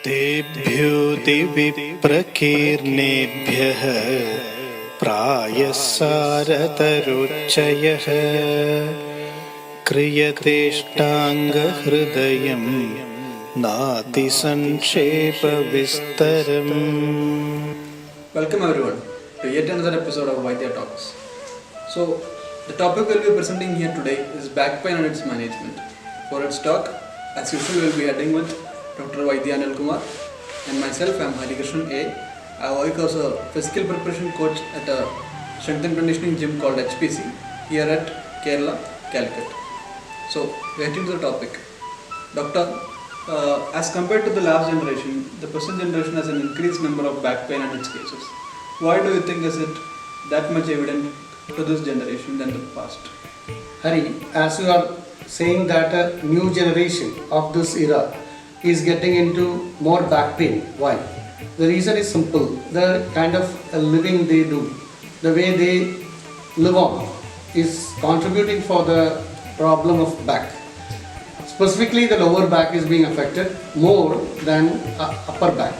तेभ्योऽतिविप्रकीर्णेभ्यः प्रायः सारतरुच्चयः क्रियतेष्टाङ्गहृदयं नातिसंक्षेपविस्तरम्. Welcome everyone to yet another episode of Vaidya Talks. So, the topic we'll be presenting here today is back pain and its management. For its talk, as usual, we'll be heading with Dr. Vaidya Anil Kumar and myself. I'm Harikrishnan A. I work as a physical preparation coach at a strength and conditioning gym called HPC here at Kerala, Calicut. So, getting to the topic. Doctor, as compared to the last generation, the present generation has an increased number of back pain and its cases. Why do you think is it that much evident to this generation than the past? Hari, as you are saying that a new generation of this era is getting into more back pain. Why? The reason is simple. The kind of living they do, the way they live on is contributing for the problem of back. Specifically, the lower back is being affected more than upper back.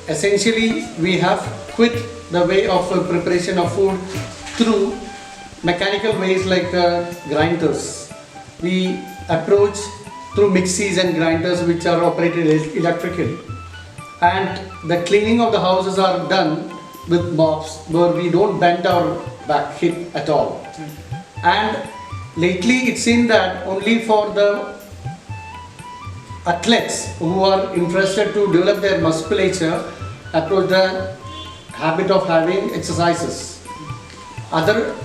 Essentially, we have quit the way of preparation of food through mechanical ways like grinders. We approach through mixies and grinders which are operated electrically. And the cleaning of the houses are done with mops where we don't bend our back hip at all. And lately it's seen that only for the athletes who are interested to develop their musculature approach the habit of having exercises. Other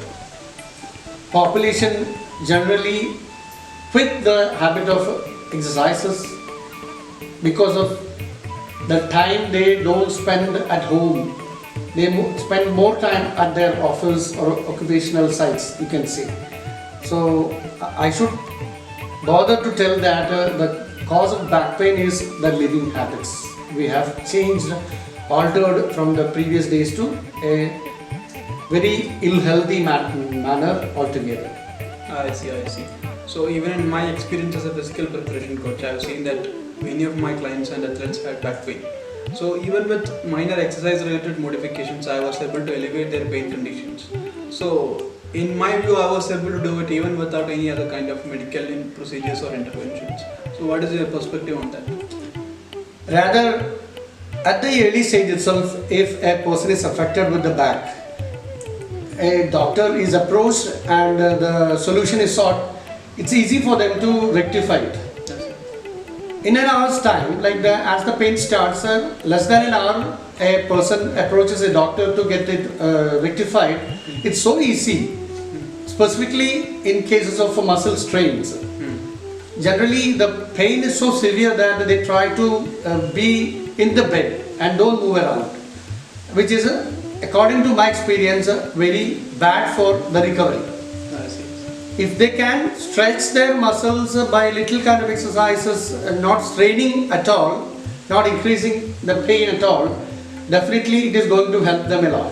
population generally quit the habit of exercises because of the time they don't spend at home. They spend more time at their office or occupational sites, you can say. So I should bother to tell that the cause of back pain is the living habits. We have changed, altered from the previous days to a very ill-healthy manner altogether. I see. So even in my experience as a physical preparation coach, I have seen that many of my clients and athletes had back pain. So even with minor exercise-related modifications, I was able to elevate their pain conditions. So in my view, I was able to do it even without any other kind of medical procedures or interventions. So what is your perspective on that? Rather, at the early stage itself, if a person is affected with the back, a doctor is approached and the solution is sought, it's easy for them to rectify it. In an hour's time, as the pain starts, less than an hour, a person approaches a doctor to get it rectified. It's so easy, specifically in cases of muscle strains. Generally, the pain is so severe that they try to be in the bed and don't move around, which is, according to my experience, very bad for the recovery. If they can stretch their muscles by little kind of exercises, not straining at all, not increasing the pain at all, definitely it is going to help them a lot.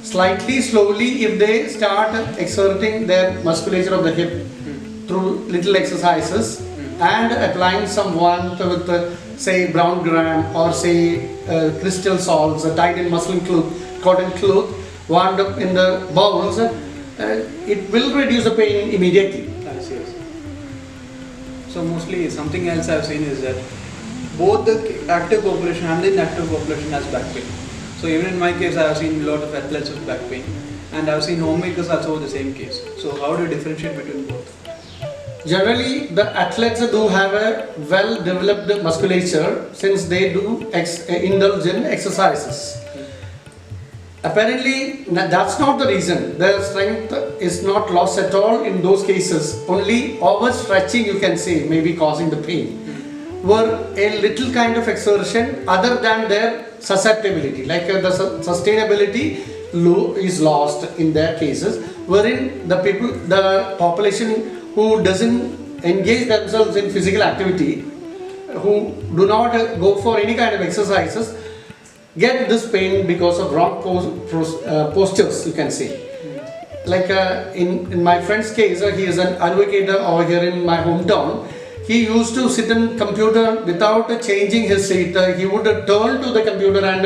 Slightly, slowly, if they start exerting their musculature of the hip through little exercises and applying some warmth with say brown gram or say crystal salts tied in muslin cloth, cotton cloth, wound up in the bowls, it will reduce the pain immediately. I see. So mostly something else I've seen is that both the active population and the inactive population has back pain. So even in my case, I have seen a lot of athletes with back pain, and I've seen homemakers also with the same case. So how do you differentiate between both? Generally, the athletes do have a well-developed musculature since they do indulge in exercises. Apparently, that's not the reason. Their strength is not lost at all in those cases. Only overstretching, you can say, may be causing the pain. Were a little kind of exertion other than their susceptibility, like the sustainability is lost in their cases, wherein the population who doesn't engage themselves in physical activity, who do not go for any kind of exercises, get this pain because of wrong postures, you can say. Like in my friend's case, he is an advocate over here in my hometown. he used to sit in computer without changing his seat. He would turn to the computer and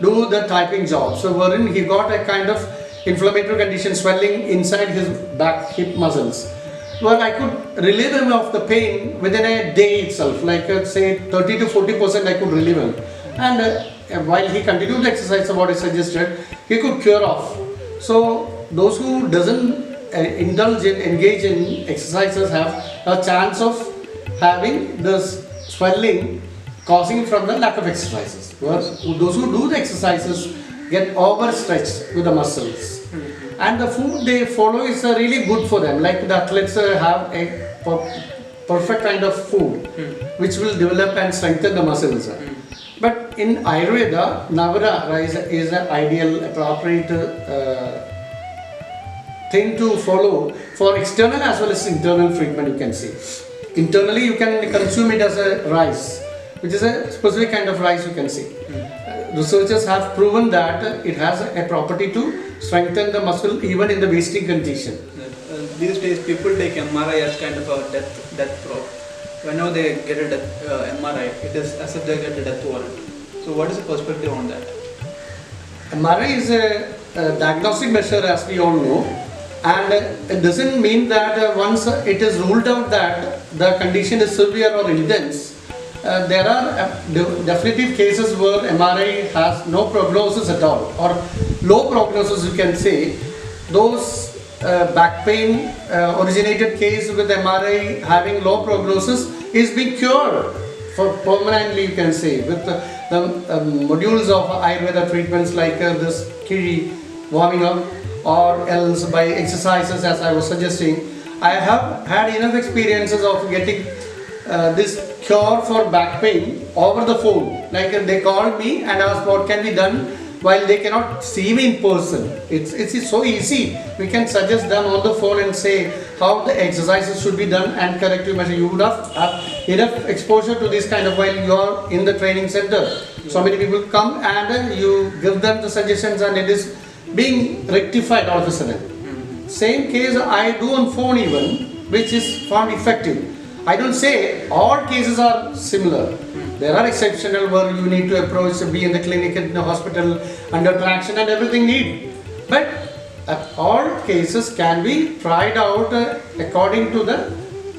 do the typing job. So wherein he got a kind of inflammatory condition, swelling inside his back hip muscles. Well, I could relieve him of the pain within a day itself, like say 30 to 40% I could relieve him. And while he continued the exercise of what I suggested, he could cure off. So those who doesn't engage in exercises have a chance of having this swelling causing from the lack of exercises. Whereas those who do the exercises get overstretched with the muscles. And the food they follow is really good for them. Like the athletes have a perfect kind of food which will develop and strengthen the muscles. But in Ayurveda, Navara rice is an ideal, appropriate thing to follow for external as well as internal treatment, you can see. Internally, you can consume it as a rice, which is a specific kind of rice, you can see. Researchers have proven that it has a property to strengthen the muscle even in the wasting condition. These days, people take MRI as kind of a death prop. Whenever they get a MRI, it is as if they get a death warrant. So, what is the perspective on that? MRI is a diagnostic measure, as we all know, and it doesn't mean that once it is ruled out that the condition is severe or intense. There are definitive cases where MRI has no prognosis at all, or low prognosis, you can say. Those back pain originated case with MRI having low prognosis is being cured for permanently, you can say, with the modules of Ayurveda treatments like this Kiri, warming up, or else by exercises, as I was suggesting. I have had enough experiences of getting this cure for back pain over the phone. Like they called me and asked what can be done while they cannot see me in person. It's so easy. We can suggest them on the phone and say how the exercises should be done and corrective measure. You would have enough exposure to this kind of while you are in the training center. So many people come and you give them the suggestions and it is being rectified all of a sudden. Same case I do on phone even, which is found effective. I don't say all cases are similar. There are exceptional where you need to approach, be in the clinic, in the hospital, under traction and everything need. But all cases can be tried out according to the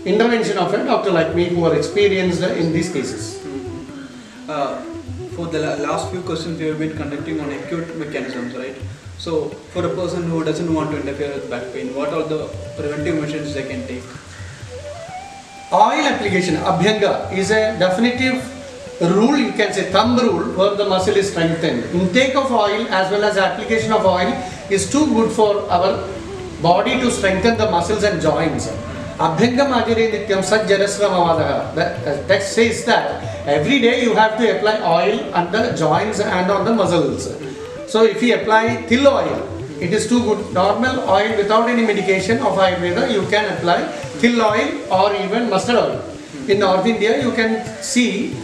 intervention of a doctor like me who are experienced in these cases. For the last few questions we have been conducting on acute mechanisms, right? So for a person who doesn't want to interfere with back pain, what are the preventive measures they can take? Oil application, Abhyanga, is a definitive rule, you can say thumb rule, where the muscle is strengthened. Intake of oil as well as application of oil is too good for our body to strengthen the muscles and joints. Abhyanga Majare Nityam Sajjarasramavadaha. The text says that every day you have to apply oil on the joints and on the muscles. So if you apply till oil, it is too good. Normal oil without any medication of Ayurveda, you can apply till oil or even mustard oil. In North India, you can see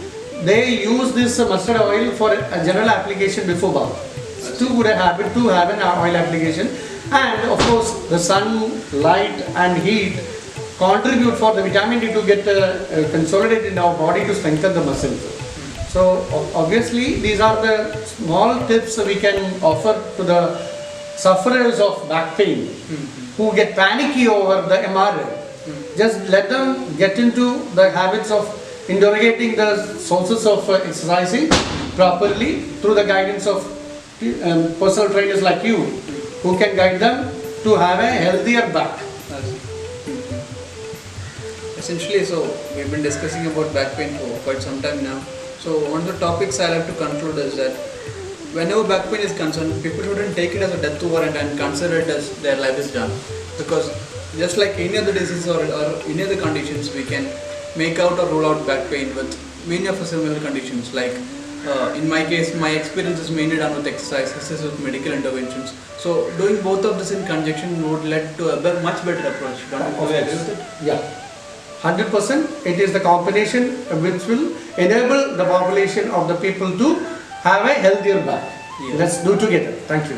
they use this mustard oil for a general application before bath. It's too good a habit to have an oil application. And of course, the sun, light and heat contribute for the vitamin D to get consolidated in our body to strengthen the muscles. So obviously, these are the small tips we can offer to the sufferers of back pain who get panicky over the MRI. Just let them get into the habits of interrogating the sources of exercising properly through the guidance of personal trainers like you who can guide them to have a healthier back. Essentially, so we've been discussing about back pain for quite some time now. So one of the topics I like to conclude is that whenever back pain is concerned, people shouldn't take it as a death warrant and consider it as their life is done. Because just like any other disease or any other conditions, we can make out or rule out back pain with many of the similar conditions. Like in my case, my experience is mainly done with exercise, this is with medical interventions. So doing both of this in conjunction would lead to a much better approach. Don't you agree with it? Yeah. 100%, it is the combination which will enable the population of the people to have a healthier back. Yeah. Let's do together. Thank you.